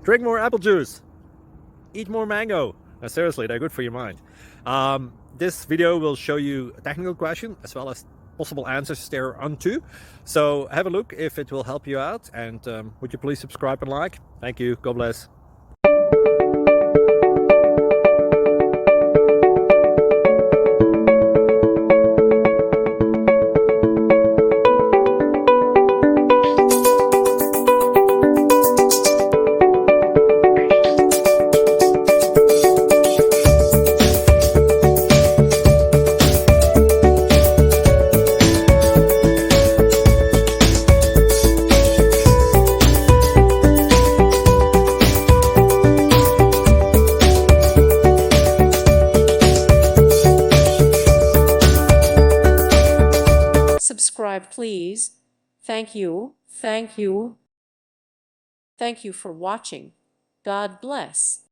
Drink more apple juice. Eat more mango. Seriously, they're good for your mind. This video will show you a technical question as well as possible answers thereunto. So have a look if it will help you out, and would you please subscribe and like? Thank you. God bless. Subscribe, please. Thank you. Thank you. Thank you for watching. God bless.